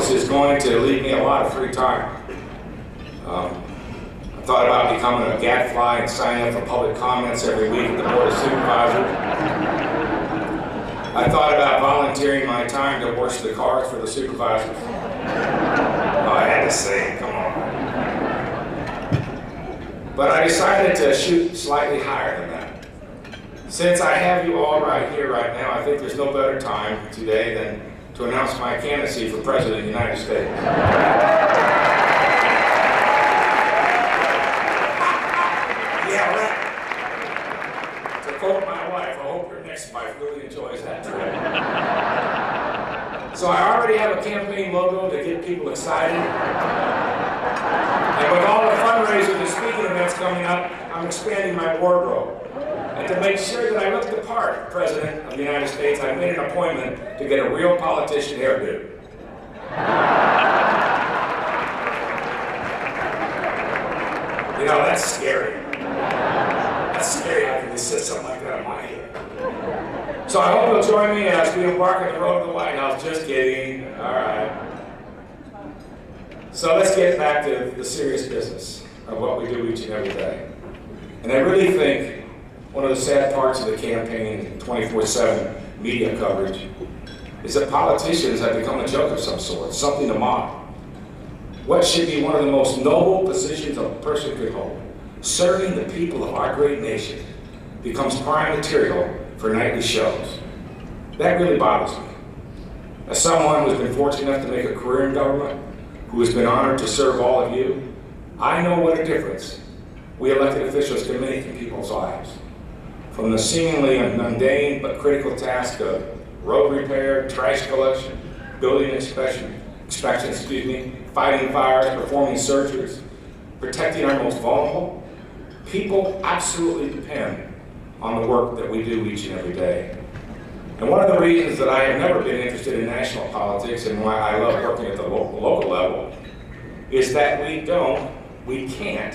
office is going to leave me a lot of free time. I thought about becoming a gadfly and signing up for public comments every week at the Board of Supervisors. I thought about volunteering my time to wash the cars for the supervisors. Oh, I had to say, come on. But I decided to shoot slightly higher than that. Since I have you all right here, right now, I think there's no better time today than to announce my candidacy for President of the United States. Yeah, right. To quote my wife, I hope your next wife really enjoys that trip. So I already have a campaign logo to get people excited. And with all the fundraisers and speaking events coming up, I'm expanding my wardrobe. And to make sure that I look the part, President of the United States, I made an appointment to get a real politician hairdo. You know, that's scary. That's scary how they said something like that on my head. So I hope you'll join me as we embark on the road to the White House. Just kidding. All right. So let's get back to the serious business of what we do each and every day. And I really think one of the sad parts of the campaign, 24/7 media coverage, is that politicians have become a joke of some sort, something to mock. What should be one of the most noble positions a person could hold, serving the people of our great nation, becomes prime material for nightly shows. That really bothers me. As someone who's been fortunate enough to make a career in government, who has been honored to serve all of you, I know what a difference we elected officials can make in people's lives. From the seemingly mundane but critical task of road repair, trash collection, building inspection, fighting fires, performing surgeries, protecting our most vulnerable, people absolutely depend on the work that we do each and every day. And one of the reasons that I have never been interested in national politics and why I love working at the local level is that we can't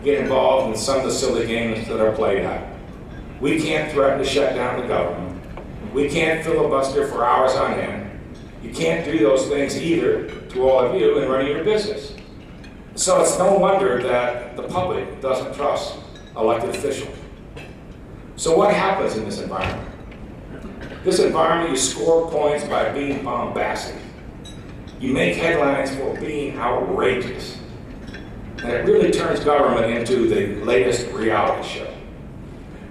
get involved in some of the silly games that are played out. We can't threaten to shut down the government. We can't filibuster for hours on end. You can't do those things either to all of you in running your business. So it's no wonder that the public doesn't trust elected officials. So what happens in this environment? This environment, you score points by being bombastic. You make headlines for being outrageous. And it really turns government into the latest reality show.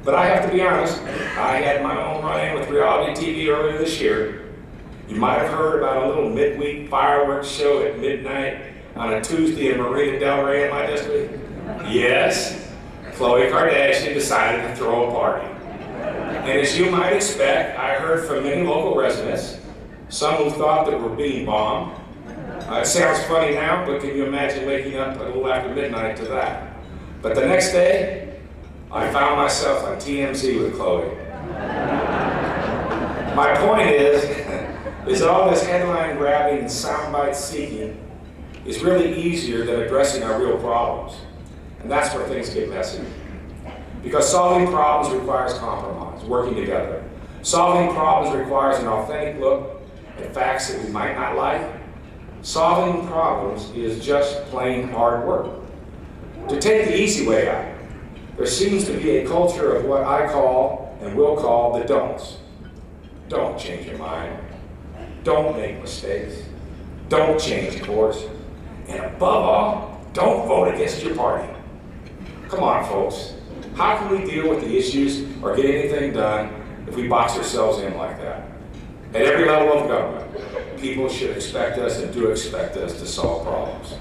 But I have to be honest, I had my own run-in with reality TV earlier this year. You might have heard about a little midweek fireworks show at midnight on a Tuesday in Marina Del Rey in my district. Yes, Khloe Kardashian decided to throw a party. And as you might expect, I heard from many local residents, some who thought that we're being bombed. It sounds funny now, but can you imagine waking up a little after midnight to that? But the next day, I found myself on TMZ with Khloe. My point is all this headline grabbing and soundbite seeking is really easier than addressing our real problems. And that's where things get messy. Because solving problems requires compromise, working together. Solving problems requires an authentic look at facts that we might not like. Solving problems is just plain hard work. To take the easy way out, there seems to be a culture of what I call and will call the don'ts. Don't change your mind. Don't make mistakes. Don't change course. And above all, don't vote against your party. Come on, folks. How can we deal with the issues or get anything done if we box ourselves in like that? At every level of government, people should expect us and do expect us to solve problems.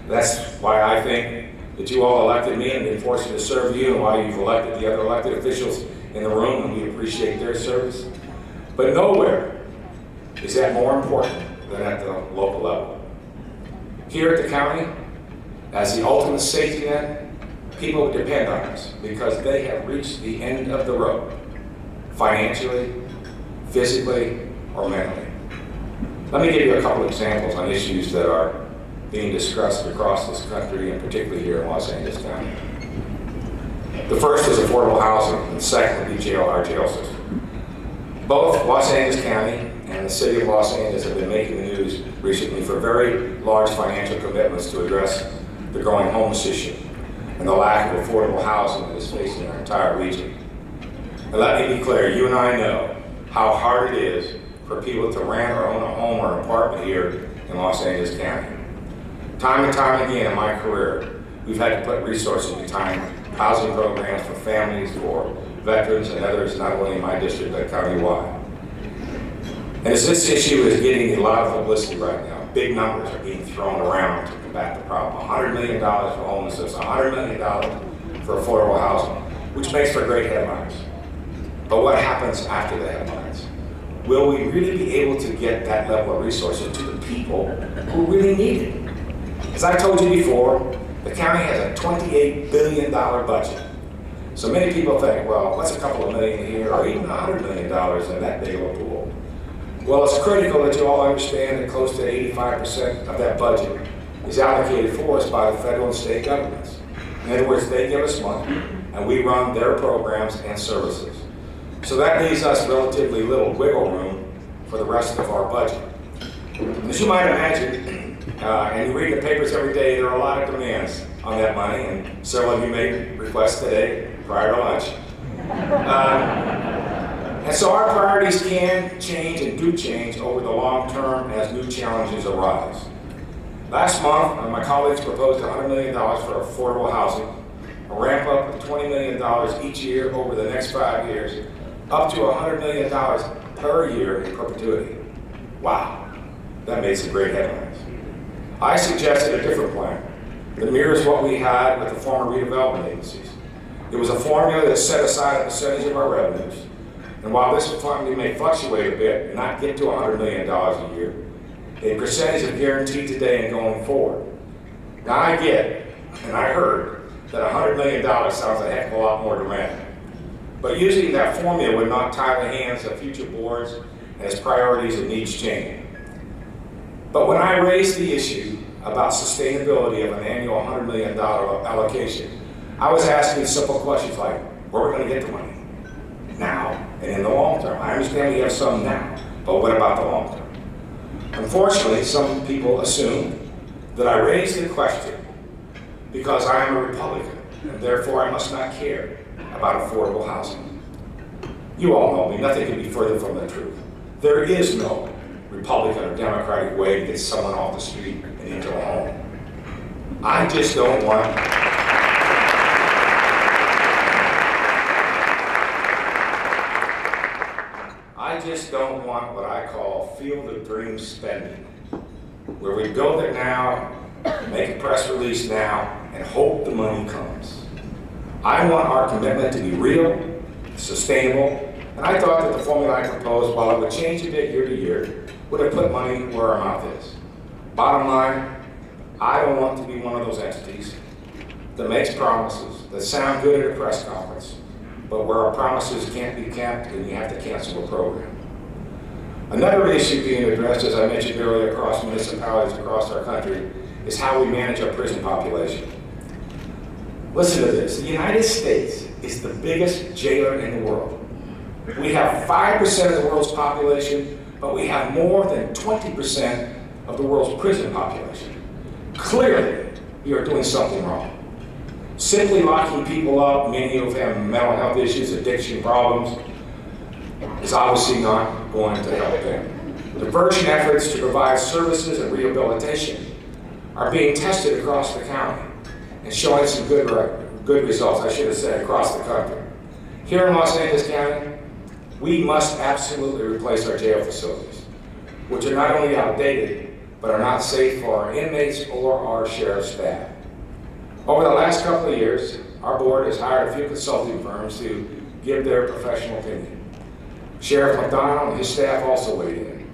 That's why I think that you all elected me and been fortunate to serve you, and why you've elected the other elected officials in the room, and we appreciate their service. But nowhere is that more important than at the local level. Here at the county, as the ultimate safety net, people depend on us because they have reached the end of the road, financially, physically, or mentally. Let me give you a couple examples on issues that are being discussed across this country, and particularly here in Los Angeles County. The first is affordable housing, and the second would be our jail system. Both Los Angeles County and the city of Los Angeles have been making the news News recently for very large financial commitments to address the growing homeless issue and the lack of affordable housing that is facing our entire region. And let me be clear, you and I know how hard it is for people to rent or own a home or an apartment here in Los Angeles County. Time and time again in my career, we've had to put resources behind housing programs for families, for veterans, and others, not only in my district, but countywide. And as this issue is getting a lot of publicity right now, big numbers are being thrown around to combat the problem. $100 million for homelessness, $100 million for affordable housing, which makes for great headlines. But what happens after the headlines? Will we really be able to get that level of resources to the people who really need it? As I told you before, the county has a $28 billion budget. So many people think, well, what's a couple of million here, or even $100 million in that big of a pool? Well, it's critical that you all understand that close to 85% of that budget is allocated for us by the federal and state governments. In other words, they give us money, and we run their programs and services. So that leaves us relatively little wiggle room for the rest of our budget. As you might imagine, and you read the papers every day, there are a lot of demands on that money, and several of you made requests today prior to lunch. And so our priorities can change and do change over the long term as new challenges arise. Last month, my colleagues proposed $100 million for affordable housing, a ramp up of $20 million each year over the next 5 years, up to $100 million per year in perpetuity. Wow, that made some great headlines. I suggested a different plan that mirrors what we had with the former redevelopment agencies. It was a formula that set aside a percentage of our revenues. And while this formula may fluctuate a bit and not get to $100 million a year, a percentage is guaranteed today and going forward. Now I get, and I heard, that $100 million sounds a heck of a lot more dramatic. But using that formula would not tie the hands of future boards as priorities and needs change. But when I raised the issue about sustainability of an annual $100 million allocation, I was asking simple questions like, where are we going to get the money? Now and in the long term. I understand we have some now, but what about the long term? Unfortunately, some people assume that I raised the question because I am a Republican, and therefore I must not care about affordable housing. You all know me, nothing can be further from the truth. There is no Republican or Democratic way to get someone off the street and into a home. I just don't want what I call field of dreams spending, where we build it now, make a press release now, and hope the money comes. I want our commitment to be real, sustainable, and I thought that the formula I proposed, while it would change a bit year to year, would have put money where our mouth is. Bottom line, I don't want to be one of those entities that makes promises that sound good at a press conference, but where our promises can't be kept and you have to cancel a program. Another issue being addressed, as I mentioned earlier, across municipalities across our country, is how we manage our prison population. Listen to this. The United States is the biggest jailer in the world. We have 5% of the world's population, but we have more than 20% of the world's prison population. Clearly, we are doing something wrong. Simply locking people up, many of them have mental health issues, addiction problems, is obviously not going to help them. Diversion efforts to provide services and rehabilitation are being tested across the county and showing some good results, I should have said, across the country. Here in Los Angeles County, we must absolutely replace our jail facilities, which are not only outdated, but are not safe for our inmates or our sheriff's staff. Over the last couple of years, our board has hired a few consulting firms to give their professional opinion. Sheriff McDonald and his staff also weighed in.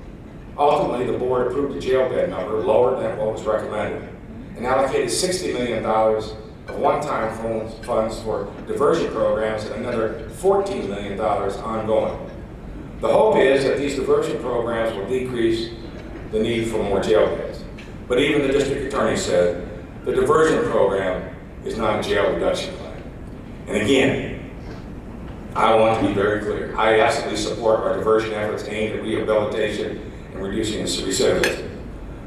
Ultimately, the board approved a jail bed number lower than what was recommended and allocated $60 million of one-time funds for diversion programs and another $14 million ongoing. The hope is that these diversion programs will decrease the need for more jail beds. But even the district attorney said the diversion program is not a jail reduction plan. And again, I want to be very clear. I absolutely support our diversion efforts aimed at rehabilitation and reducing recidivism.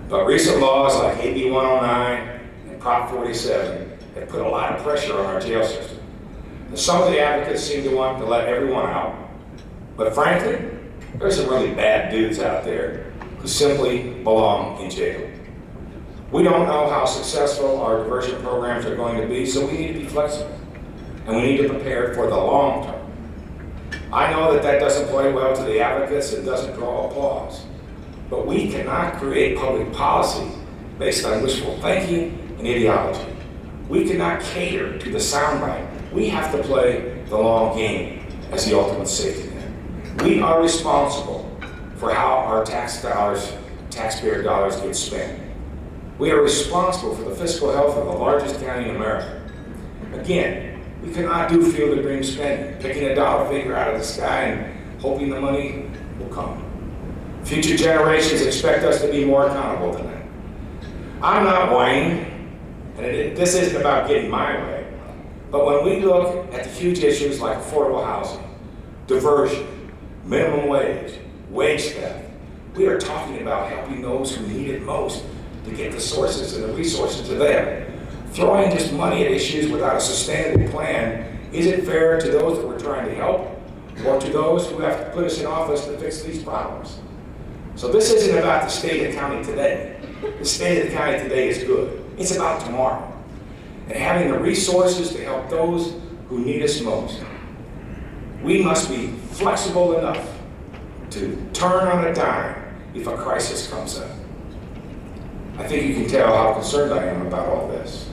But recent laws like AB 109 and Prop 47 have put a lot of pressure on our jail system. And some of the advocates seem to want to let everyone out. But frankly, there's some really bad dudes out there who simply belong in jail. We don't know how successful our diversion programs are going to be, so we need to be flexible. And we need to prepare for the long term. I know that that doesn't play well to the advocates and doesn't draw applause. But we cannot create public policy based on wishful thinking and ideology. We cannot cater to the soundbite. We have to play the long game as the ultimate safety net. We are responsible for how our taxpayer dollars get spent. We are responsible for the fiscal health of the largest county in America. Again, we cannot do field of dream spending, picking a dollar figure out of the sky and hoping the money will come. Future generations expect us to be more accountable than that. I'm not whining, and this isn't about getting my way, but when we look at the huge issues like affordable housing, diversion, minimum wage theft, we are talking about helping those who need it most to get the sources and the resources to them. Throwing just money at issues without a sustainable plan isn't fair to those that we're trying to help or to those who have to put us in office to fix these problems. So this isn't about the state of county today. The state of the county today is good. It's about tomorrow and having the resources to help those who need us most. We must be flexible enough to turn on a dime if a crisis comes up. I think you can tell how concerned I am about all this.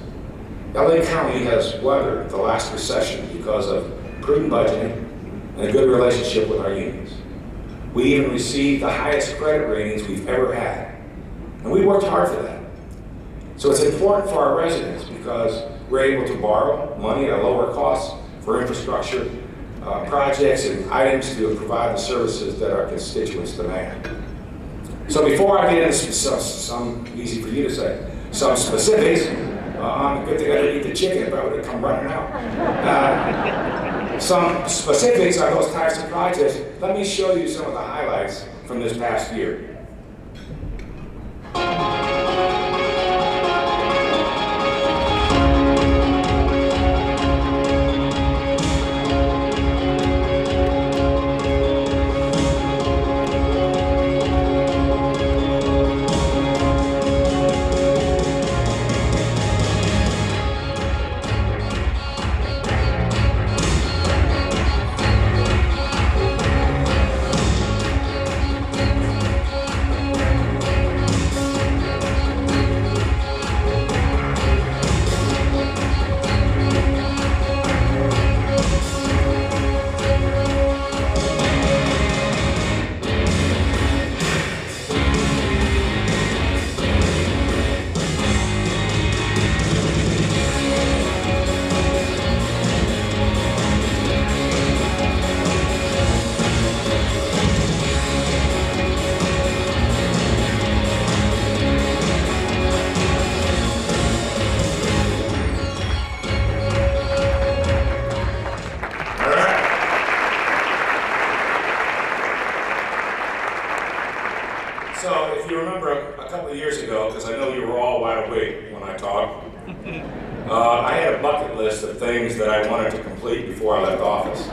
LA County has weathered the last recession because of prudent budgeting and a good relationship with our unions. We even received the highest credit ratings we've ever had. And we worked hard for that. So it's important for our residents because we're able to borrow money at a lower cost for infrastructure projects and items to provide the services that our constituents demand. So before I get into some easy for you to say, some specifics, good thing I didn't eat the chicken, but I would have come running out. Some specifics on those types of projects, let me show you some of the highlights from this past year. So if you remember a couple of years ago, because I know you were all wide awake when I talked, I had a bucket list of things that I wanted to complete before I left office.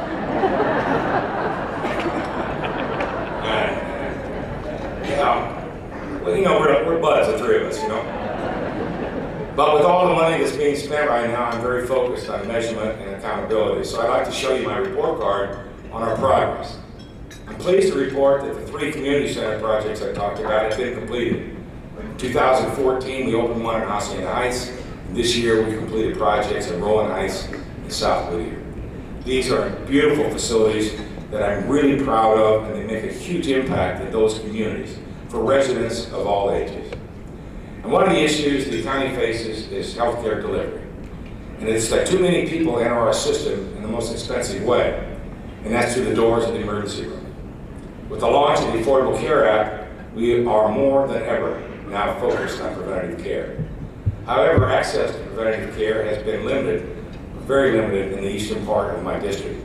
We're buds, the three of us, But with all the money that's being spent right now, I'm very focused on measurement and accountability. So I'd like to show you my report card on our progress. I'm pleased to report that the 3 community center projects I talked about have been completed. In 2014, we opened one in Hacienda Heights. This year, we completed projects in Rowan Heights and South Whittier. These are beautiful facilities that I'm really proud of, and they make a huge impact in those communities for residents of all ages. And one of the issues the county faces is healthcare delivery. And it's that too many people enter our system in the most expensive way, and that's through the doors of the emergency room. With the launch of the Affordable Care Act, we are more than ever now focused on preventative care. However, access to preventative care has been limited, very limited in the eastern part of my district.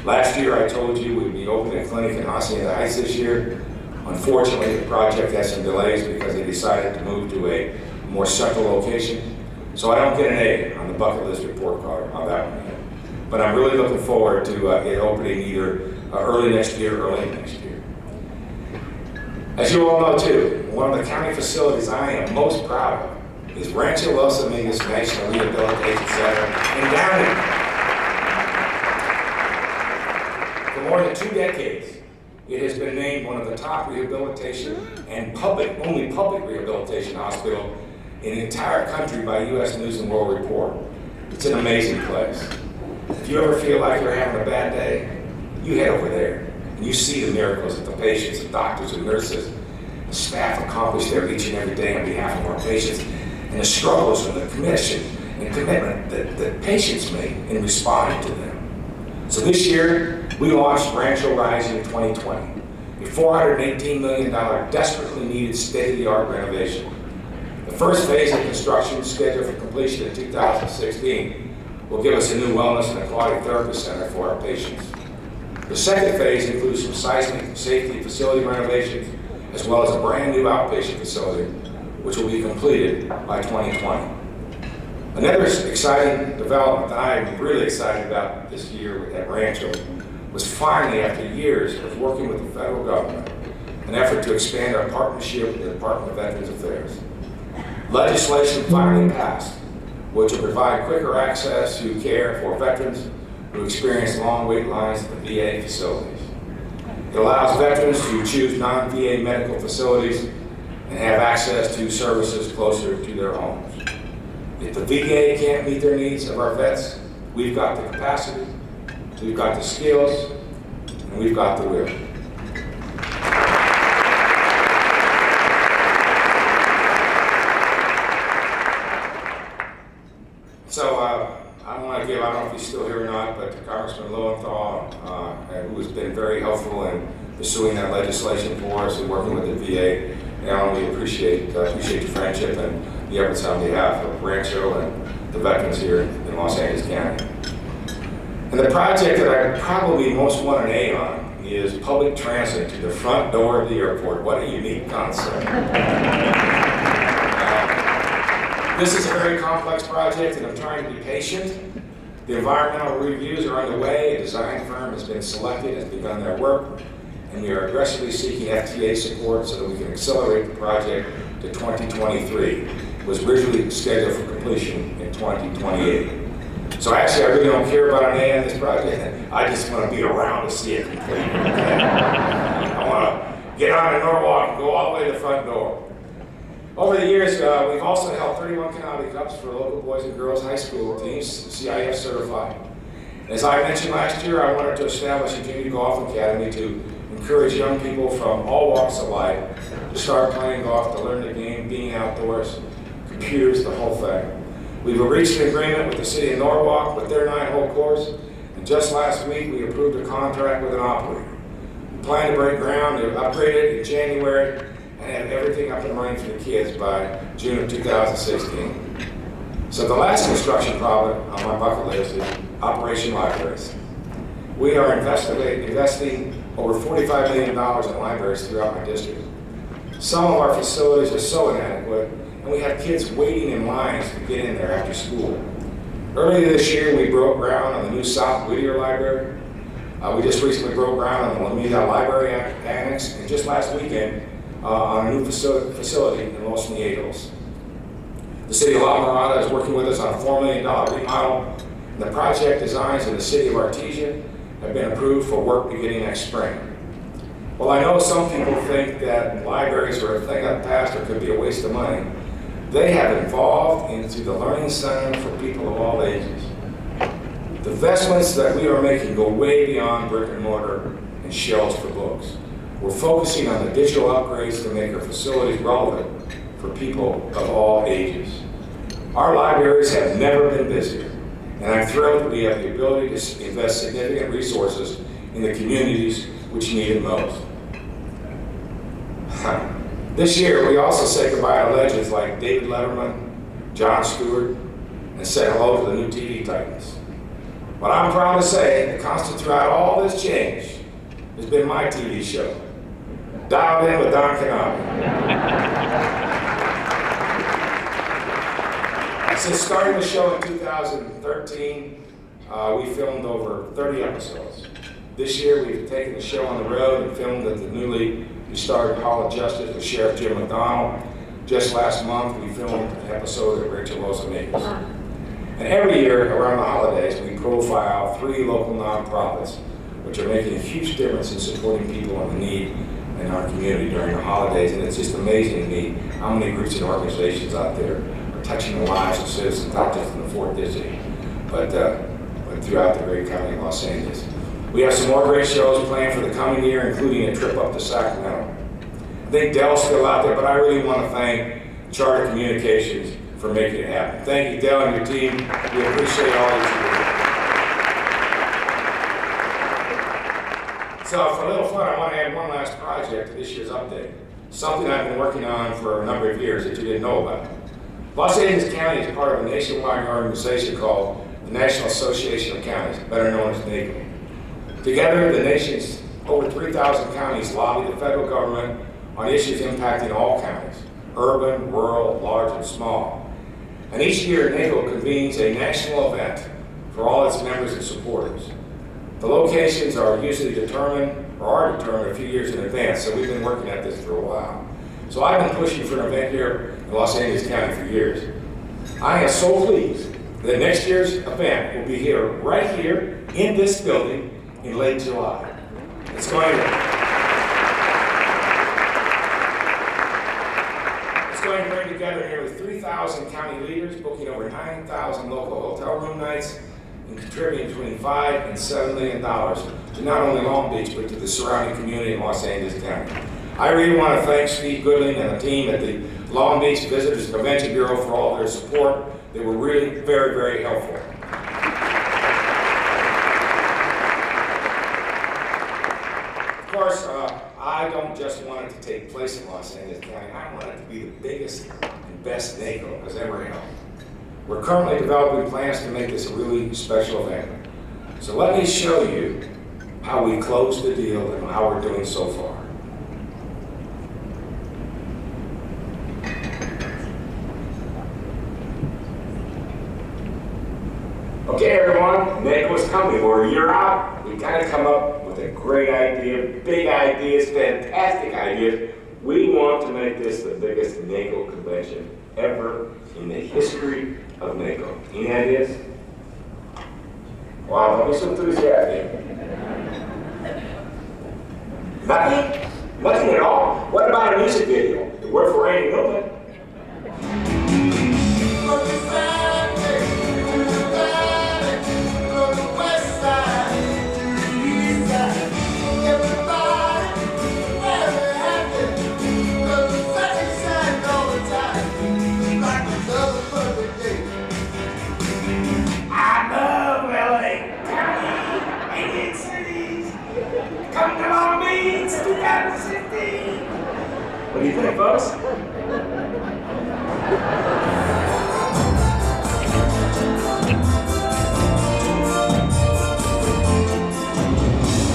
Last year, I told you we'd be opening a clinic in Hacienda Heights this year. Unfortunately, the project has some delays because they decided to move to a more central location. So I don't get an A on the bucket list report card on that one yet. But I'm really looking forward to it opening either early next year or late next year. As you all know too, one of the county facilities I am most proud of is Rancho Los Amigos National Rehabilitation Center in Downey. For more than 2 decades, it has been named one of the top rehabilitation and only public rehabilitation hospital in the entire country by U.S. News and World Report. It's an amazing place. If you ever feel like you're having a bad day, you head over there and you see the miracles that the patients, the doctors and nurses, the staff accomplish there each and every day on behalf of our patients, and the struggles and the commission and commitment that patients make in responding to them. So this year, we launched Rancho Rising 2020, a $418 million desperately needed state-of-the-art renovation. The first phase of construction, scheduled for completion in 2016, will give us a new wellness and aquatic therapy center for our patients. The second phase includes some seismic safety facility renovations, as well as a brand new outpatient facility, which will be completed by 2020. Another exciting development that I'm really excited about this year at Rancho was finally, after years of working with the federal government, an effort to expand our partnership with the Department of Veterans Affairs. Legislation finally passed, which will provide quicker access to care for veterans who experience long wait lines at the VA facilities. It allows veterans to choose non-VA medical facilities and have access to services closer to their homes. If the VA can't meet their needs of our vets, we've got the capacity, we've got the skills, and we've got the will. So I want to give, I don't know if he's still here or not, but to Congressman Lowenthal, who has been very helpful in pursuing that legislation for us and working with the VA. And I only appreciate your friendship and the efforts on behalf of Rancho and the veterans here in Los Angeles County. And the project that I probably most want an A on is public transit to the front door of the airport. What a unique concept. This is a very complex project, and I'm trying to be patient. The environmental reviews are underway. A design firm has been selected, has begun their work, and we are aggressively seeking FTA support so that we can accelerate the project to 2023. It was originally scheduled for completion in 2028. So actually, I really don't care about an A on this project. I just want to be around to see it complete. I want to get on a Norwalk and go all the way to the front door. Over the years, we've also held 31 Knabe Cups for local boys and girls high school teams, CIF certified. As I mentioned last year, I wanted to establish a junior golf academy to encourage young people from all walks of life to start playing golf, to learn the game, being outdoors, computers, the whole thing. We've reached an agreement with the city of Norwalk with their 9-hole course, and just last week we approved a contract with an operator. We plan to break ground to upgrade it in January and have everything up and running for the kids by June of 2016. So the last construction project on my bucket list is Operation Libraries. We are investing over $45 million in libraries throughout my district. Some of our facilities are so inadequate, and we have kids waiting in lines to get in there after school. Earlier this year, we broke ground on the new South Whittier Library. We just recently broke ground on the Lameda Library Annex, and just last weekend, on a new facility in Los Nietos. The city of La Mirada is working with us on a $4 million remodel, and the project designs in the city of Artesia have been approved for work beginning next spring. Well, I know some people think that libraries are a thing of the past or could be a waste of money. They have evolved into the learning center for people of all ages. The investments that we are making go way beyond brick and mortar and shelves for books. We're focusing on the digital upgrades to make our facilities relevant for people of all ages. Our libraries have never been busier, and I'm thrilled that we have the ability to invest significant resources in the communities which need it most. This year, we also say goodbye to legends like David Letterman, Jon Stewart, and said hello to the new TV titans. But I'm proud to say that constant throughout all this change has been my TV show. Dialed in with Don Knabe. Since starting the show in 2013, we filmed over 30 episodes. This year, we've taken the show on the road and filmed at the newly restarted Hall of Justice with Sheriff Jim McDonald. Just last month, we filmed an episode at Rachel Rosamigos. And every year, around the holidays, we profile 3 local nonprofits, which are making a huge difference in supporting people in need in our community during the holidays. And it's just amazing to me how many groups and organizations out there are touching the lives of citizens, not just in the 4th District, but throughout the great county of Los Angeles. We have some more great shows planned for the coming year, including a trip up to Sacramento. I think Dell's still out there, but I really want to thank Charter Communications for making it happen. Thank you, Dell, and your team. We appreciate all that you do. So for a little fun, I want to add one last project to this year's update. Something I've been working on for a number of years that you didn't know about. Los Angeles County is part of a nationwide organization called the National Association of Counties, better known as NACO. Together, the nation's over 3,000 counties lobby the federal government on issues impacting all counties, urban, rural, large, and small. And each year, NACO convenes a national event for all its members and supporters. The locations are usually determined a few years in advance, so we've been working at this for a while. So I've been pushing for an event here in Los Angeles County for years. I am so pleased that next year's event will be here, right here, in this building, in late July. It's going to bring together nearly 3,000 county leaders, booking over 9,000 local hotel room nights, and contributing between $5 and $7 million to not only Long Beach, but to the surrounding community in Los Angeles County. I really want to thank Steve Goodling and the team at the Long Beach Visitors Convention Bureau for all their support. They were really very, very helpful. Of course, I don't just want it to take place in Los Angeles County. I want it to be the biggest and best NACO has ever held. We're currently developing plans to make this a really special event. So let me show you how we closed the deal and how we're doing so far. Okay, everyone, NACO's coming. We're a year out. We got to come up with a great idea, big ideas, fantastic ideas. We want to make this the biggest NACO convention ever in the history of NACO. Any ideas? Wow, don't be so enthusiastic. Nothing? Nothing at all? What about a music video? The word for Randy Newman. Come to Long Beach 2016! What do you think, folks?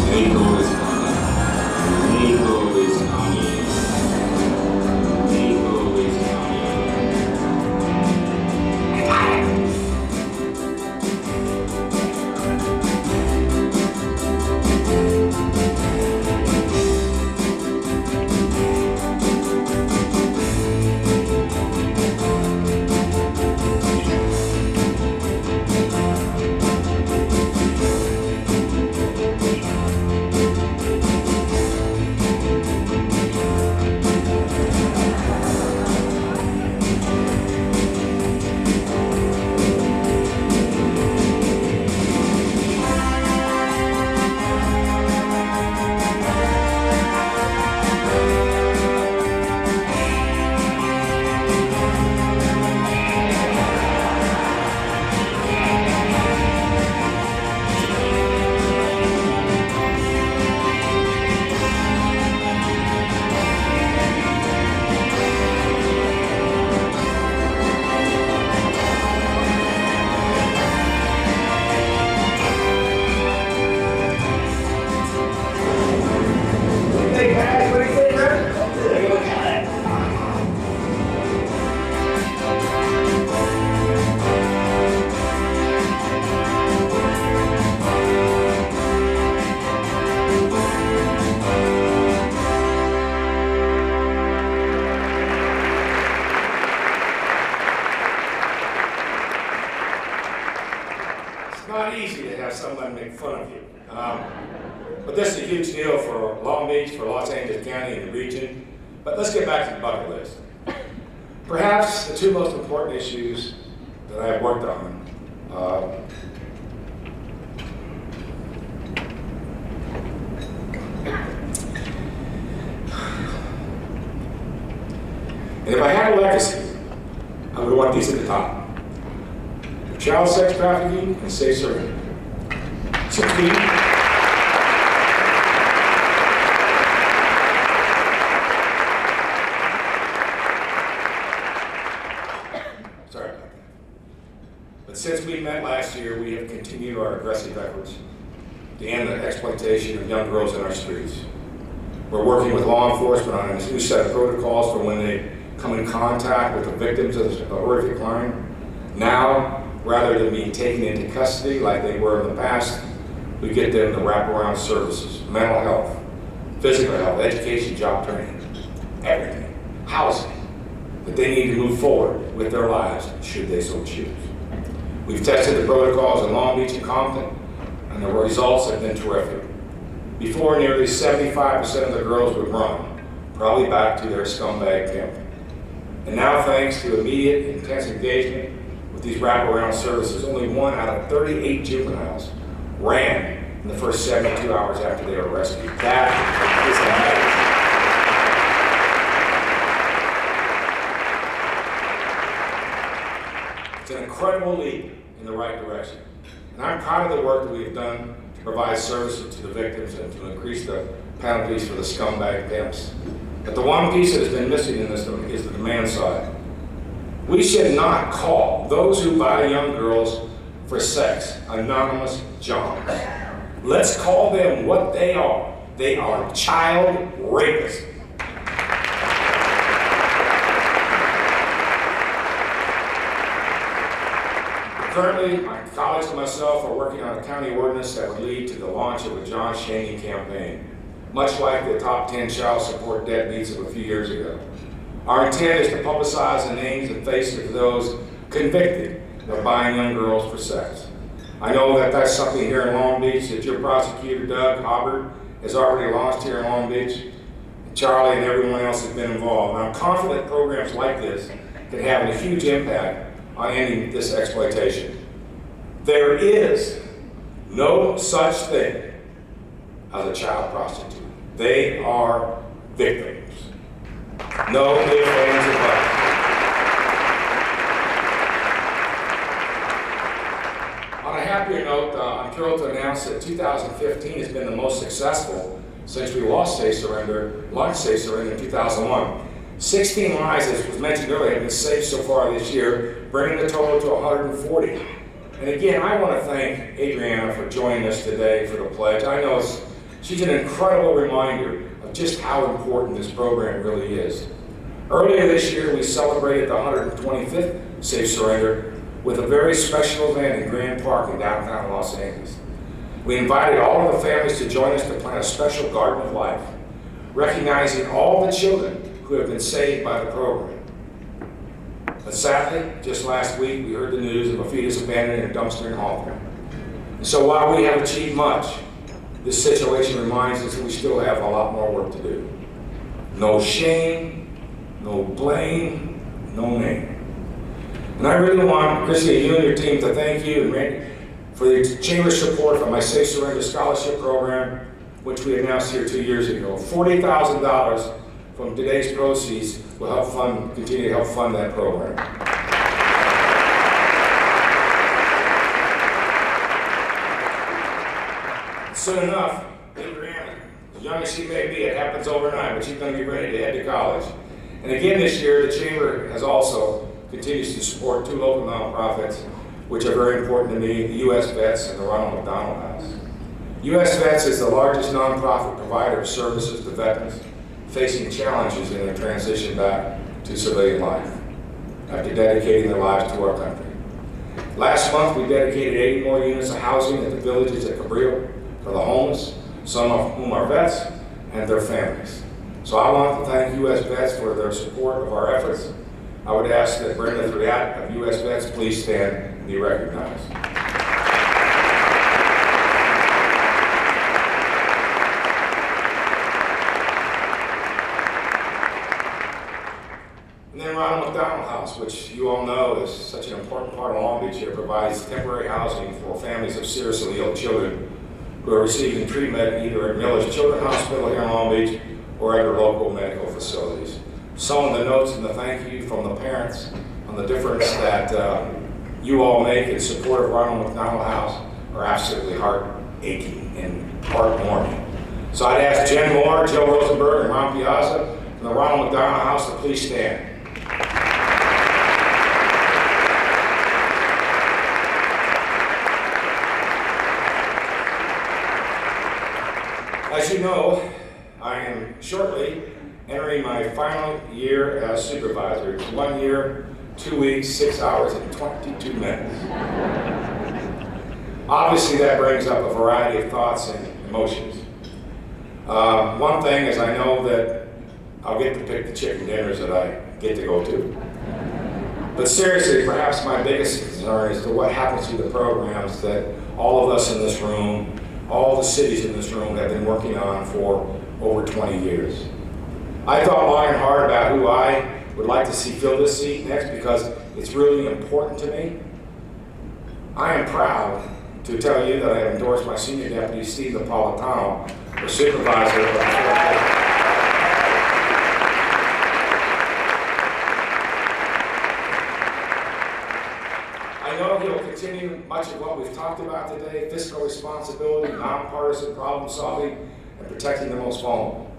NACO is coming. NACO is coming. NACO is coming. I got it! sometimes make fun of you. But this is a huge deal for Long Beach, for Los Angeles County and the region. But let's get back to the bucket list. Perhaps the two most important issues that I have worked on and if I had a legacy, I would want these at the top: child sex trafficking and safe surrender. Sorry about that. But since we met last year, we have continued our aggressive efforts to end the exploitation of young girls in our streets. We're working with law enforcement on a new set of protocols for when they come in contact with the victims of a horrific crime. Now, rather than being taken into custody like they were in the past, we get them the wraparound services: mental health, physical health, education, job training, everything, housing, that they need to move forward with their lives should they so choose. We've tested the protocols in Long Beach and Compton, and the results have been terrific. Before, nearly 75% of the girls would run, probably back to their scumbag pimp. And now, thanks to immediate, intense engagement with these wraparound services, only 1 out of 38 juveniles ran in the first 72 hours after they were rescued. That is amazing. It's an incredible leap in the right direction. And I'm proud of the work that we've done to provide services to the victims and to increase the penalties for the scumbag pimps. But the one piece that has been missing in this is the demand side. We should not call those who buy young girls for sex anonymous Johns. Let's call them what they are. They are child rapists. Currently, my colleagues and myself are working on a county ordinance that would lead to the launch of a John Shaney campaign, much like the top 10 child support deadbeats of a few years ago. Our intent is to publicize the names and faces of those convicted of buying young girls for sex. I know that that's something here in Long Beach that your prosecutor, Doug Hubbard, has already launched here in Long Beach. Charlie and everyone else has been involved. And I'm confident programs like this can have a huge impact on ending this exploitation. There is no such thing as a child prostitute. They are victims. No ifs, ands, or buts. On a happier note, I'm thrilled to announce that 2015 has been the most successful since we launched Safe Surrender in 2001. 16 lives, as was mentioned earlier, have been saved so far this year, bringing the total to 140. And again, I want to thank Adriana for joining us today for the pledge. I know she's an incredible reminder of just how important this program really is. Earlier this year, we celebrated the 125th Safe Surrender with a very special event in Grand Park in downtown Los Angeles. We invited all of the families to join us to plant a special garden of life, recognizing all the children who have been saved by the program. But sadly, just last week, we heard the news of a fetus abandoned in a dumpster in Hawthorne. And so while we have achieved much, this situation reminds us that we still have a lot more work to do. No shame, no blame, no name. And I really want, Christy, you and your team to thank you and Randy for the Chamber's support for my Safe Surrender Scholarship Program, which we announced here 2 years ago. $40,000 from today's proceeds will help continue to help fund that program. Soon enough, Adriana, as young as she may be, it happens overnight, but she's going to be ready to head to college. And again this year, the Chamber has also continues to support 2 local nonprofits, which are very important to me, the U.S. Vets and the McDonald's House. U.S. Vets is the largest nonprofit provider of services to veterans facing challenges in their transition back to civilian life after dedicating their lives to our country. Last month, we dedicated 80 more units of housing at the villages at Cabrillo for the homeless, some of whom are vets and their families. So I want to thank U.S. Vets for their support of our efforts. I would ask that Brenda Thriat of U.S. Vets please stand and be recognized. House, which you all know is such an important part of Long Beach here, provides temporary housing for families of seriously ill children who are receiving treatment either at Miller's Children's Hospital here in Long Beach or at their local medical facilities. Some of the notes and the thank you from the parents on the difference that you all make in support of Ronald McDonald House are absolutely heart-aching and heart-warming. So I'd ask Jen Moore, Joe Rosenberg, and Ron Piazza from the Ronald McDonald House to please stand. As you know, I am shortly entering my final year as supervisor. It's 1 year, 2 weeks, 6 hours, and 22 minutes. Obviously, that brings up a variety of thoughts and emotions. One thing is I know that I'll get to pick the chicken dinners that I get to go to. But seriously, perhaps my biggest concern is to what happens to the programs that all of us in this room, all the cities in this room have been working on for over 20 years. I thought long and hard about who I would like to see fill this seat next because it's really important to me. I am proud to tell you that I have endorsed my senior deputy, Steve Napolitano, for supervisor of the I know he'll continue much of what we've talked about today: fiscal responsibility, nonpartisan problem solving, and protecting the most vulnerable.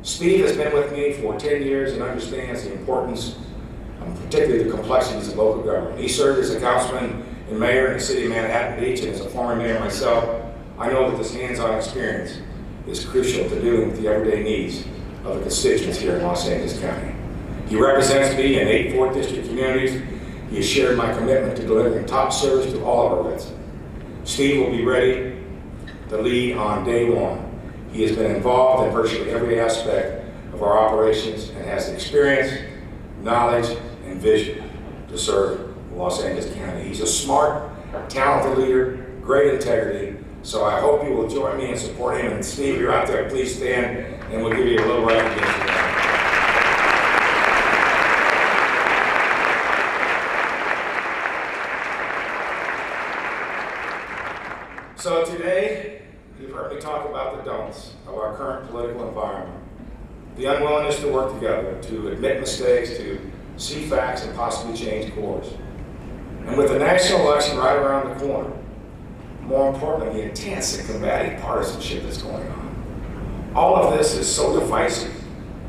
Steve has been with me for 10 years and understands the importance, particularly the complexities of local government. He served as a councilman and mayor in the city of Manhattan Beach, and as a former mayor myself, I know that this hands-on experience is crucial to dealing with the everyday needs of the constituents here in Los Angeles County. He represents me in 8 4th District communities. He has shared my commitment to delivering top service to all of our residents. Steve will be ready to lead on day one. He has been involved in virtually every aspect of our operations and has the experience, knowledge, and vision to serve Los Angeles County. He's a smart, talented leader, great integrity, so I hope you will join me in supporting him. And Steve, you're out there, please stand, and we'll give you a little recognition. So today, you've heard me talk about the don'ts of our current political environment, the unwillingness to work together, to admit mistakes, to see facts, and possibly change course. And with the national election right around the corner, more importantly, the intense and combative partisanship that's going on. All of this is so divisive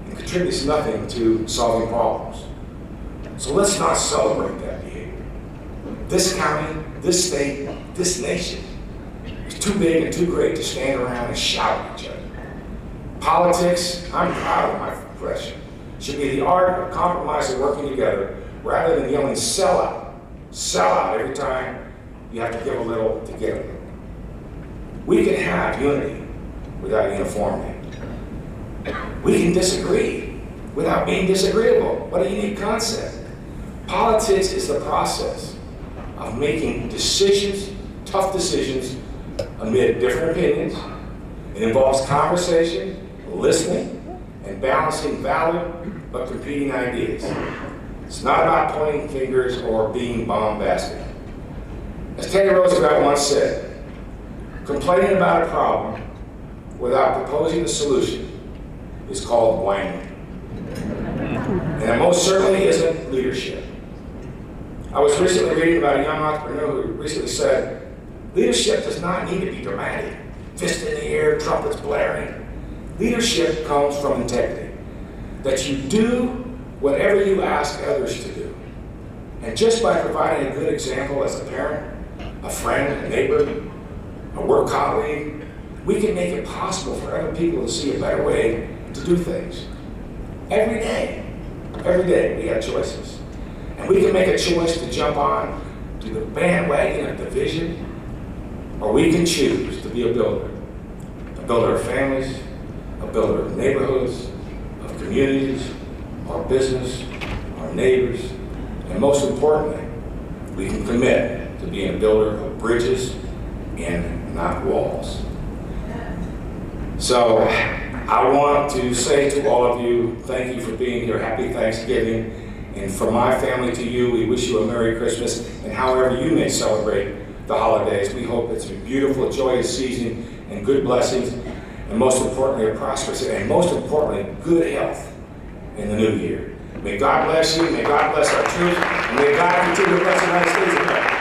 and contributes nothing to solving problems. So let's not celebrate that behavior. This county, this state, this nation is too big and too great to stand around and shout at each other. Politics, I'm proud of my profession, should be the art of compromise and working together rather than yelling sell out every time you have to give a little to get a little. We can have unity without uniformity. We can disagree without being disagreeable. What a unique concept. Politics is the process of making decisions, tough decisions, amid different opinions. It involves conversation, listening, and balancing valid but competing ideas. It's not about pointing fingers or being bombastic. As Teddy Roosevelt once said, complaining about a problem without proposing a solution is called whining. And it most certainly isn't leadership. I was recently reading about a young entrepreneur who recently said, leadership does not need to be dramatic, fist in the air, trumpets blaring. Leadership comes from integrity, that you do whatever you ask others to do. And just by providing a good example as a parent, a friend, a neighbor, a work colleague, we can make it possible for other people to see a better way to do things. Every day we have choices. And we can make a choice to jump on to the bandwagon of division, or we can choose to be a builder of families, a builder of neighborhoods, of communities, our business, our neighbors, and most importantly, we can commit to being a builder of bridges and not walls. So I want to say to all of you, thank you for being here. Happy Thanksgiving. And from my family to you, we wish you a Merry Christmas, and however you may celebrate the holidays, we hope it's a beautiful, joyous season and good blessings, and most importantly, a prosperous, and most importantly, good health in the new year. May God bless you, may God bless our troops, and may God continue to bless the United States of America.